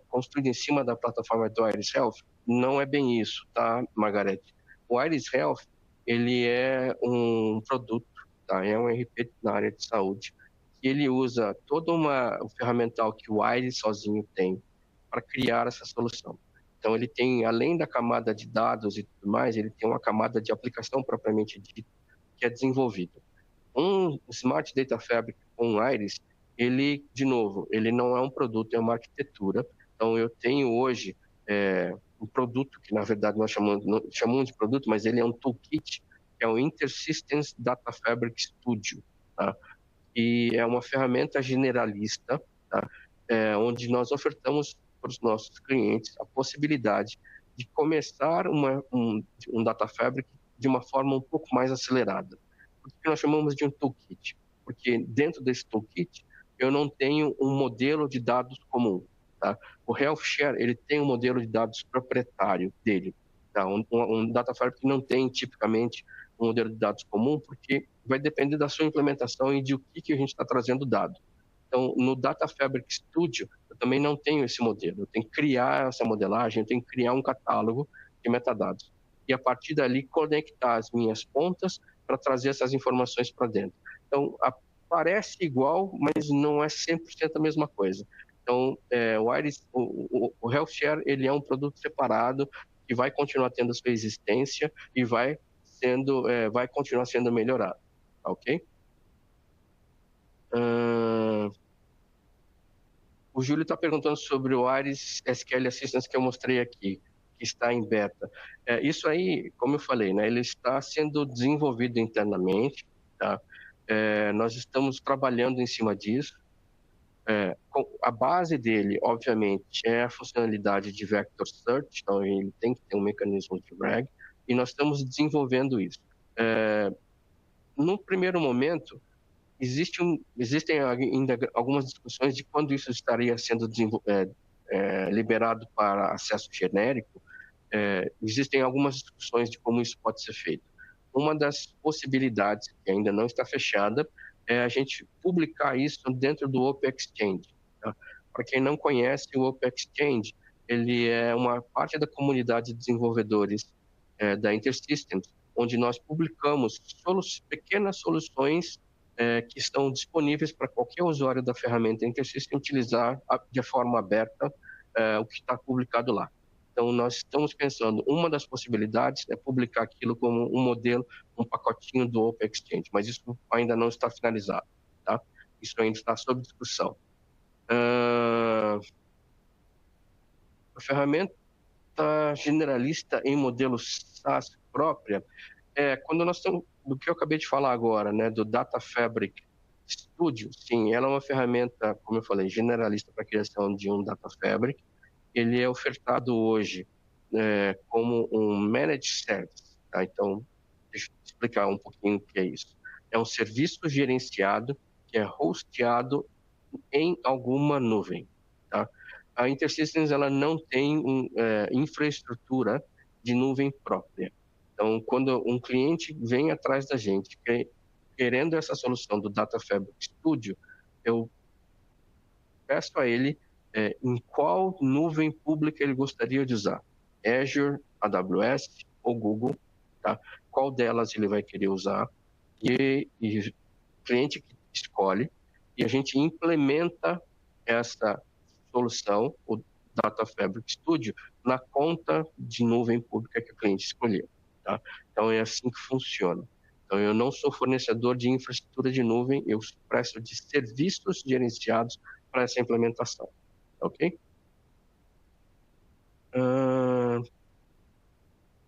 construída em cima da plataforma do Iris Health. Não é bem isso, tá, Margarete? O Iris Health, ele é um produto, tá? É um RP na área de saúde, que ele usa todo um ferramental que o Iris sozinho tem para criar essa solução. Então, ele tem, além da camada de dados e tudo mais, ele tem uma camada de aplicação propriamente dita, que é desenvolvida. Um Smart Data Fabric com Iris, ele, de novo, ele não é um produto, é uma arquitetura. Então, eu tenho hoje um produto que, na verdade, nós chamamos de produto, mas ele é um toolkit, que é o InterSystems Data Fabric Studio, tá? E é uma ferramenta generalista, tá? Onde nós ofertamos para os nossos clientes a possibilidade de começar um Data Fabric de uma forma um pouco mais acelerada. Por que nós chamamos de um toolkit? Porque dentro desse toolkit eu não tenho um modelo de dados comum. Tá? O HealthShare ele tem um modelo de dados proprietário dele. Tá? Um Data Fabric não tem tipicamente um modelo de dados comum, porque vai depender da sua implementação e de o que a gente está trazendo dado. Então, no Data Fabric Studio, eu também não tenho esse modelo. Eu tenho que criar essa modelagem, eu tenho que criar um catálogo de metadados. E, a partir dali, conectar as minhas pontas para trazer essas informações para dentro. Então, parece igual, mas não é 100% a mesma coisa. Então, o HealthShare, ele é um produto separado que vai continuar tendo sua existência e vai continuar sendo melhorado, ok? O Júlio está perguntando sobre o Iris SQL Assistance que eu mostrei aqui, que está em beta. Isso aí, como eu falei, né, ele está sendo desenvolvido internamente, tá? Nós estamos trabalhando em cima disso. A base dele, obviamente, é a funcionalidade de Vector Search, então ele tem que ter um mecanismo de RAG, e nós estamos desenvolvendo isso. No primeiro momento, existem ainda algumas discussões de quando isso estaria sendo liberado para acesso genérico. Existem algumas discussões de como isso pode ser feito. Uma das possibilidades, que ainda não está fechada, é a gente publicar isso dentro do Open Exchange. Tá? Para quem não conhece, o Open Exchange ele é uma parte da comunidade de desenvolvedores da InterSystems, onde nós publicamos pequenas soluções que estão disponíveis para qualquer usuário da ferramenta InterSystem utilizar de forma aberta o que está publicado lá. Então, nós estamos pensando, uma das possibilidades é publicar aquilo como um modelo, um pacotinho do Open Exchange, mas isso ainda não está finalizado, tá? Isso ainda está sob discussão. A ferramenta generalista em modelo SaaS própria, quando nós estamos, do que eu acabei de falar agora, né, do Data Fabric Studio, sim, ela é uma ferramenta, como eu falei, generalista para a criação de um Data Fabric. Ele é ofertado hoje como um Managed Service. Tá? Então, deixa eu explicar um pouquinho o que é isso. É um serviço gerenciado que é hosteado em alguma nuvem. Tá? A InterSystems ela não tem infraestrutura de nuvem própria. Então, quando um cliente vem atrás da gente querendo essa solução do Data Fabric Studio, eu peço a ele em qual nuvem pública ele gostaria de usar. Azure, AWS ou Google, tá? Qual delas ele vai querer usar. E o cliente que escolhe, e a gente implementa essa solução, o Data Fabric Studio, na conta de nuvem pública que o cliente escolheu. Tá? Então, é assim que funciona. Então, eu não sou fornecedor de infraestrutura de nuvem, eu presto de serviços gerenciados para essa implementação. Ok?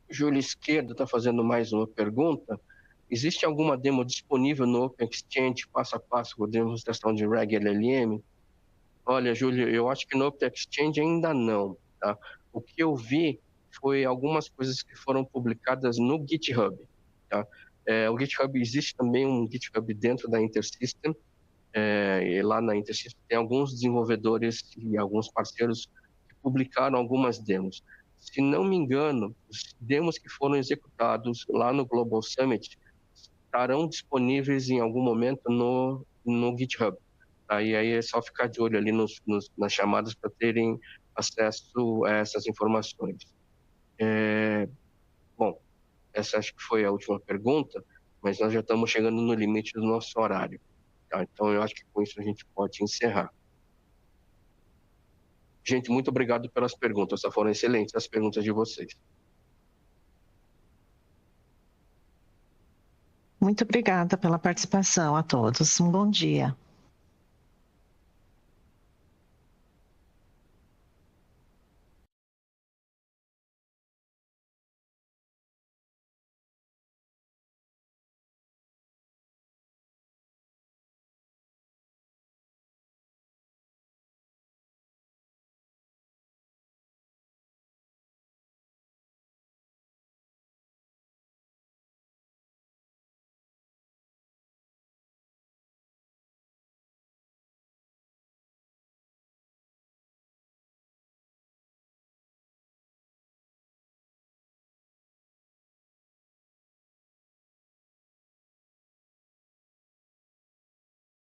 Júlio Esquerdo está fazendo mais uma pergunta. Existe alguma demo disponível no Open Exchange, passo a passo, com demonstração de RAG LLM? Olha, Júlio, eu acho que no Open Exchange ainda não. Tá? O que eu vi foi algumas coisas que foram publicadas no GitHub. Tá? O GitHub, existe também um GitHub dentro da InterSystem. E lá na InterSystem tem alguns desenvolvedores e alguns parceiros que publicaram algumas demos. se não me engano, os demos que foram executados lá no Global Summit estarão disponíveis em algum momento no GitHub. Aí é só ficar de olho ali nas chamadas para terem acesso a essas informações. Bom, essa acho que foi a última pergunta, mas nós já estamos chegando no limite do nosso horário. Tá? Então, eu acho que com isso a gente pode encerrar. Gente, muito obrigado pelas perguntas. Foram excelentes as perguntas de vocês. Muito obrigada pela participação a todos. Um bom dia.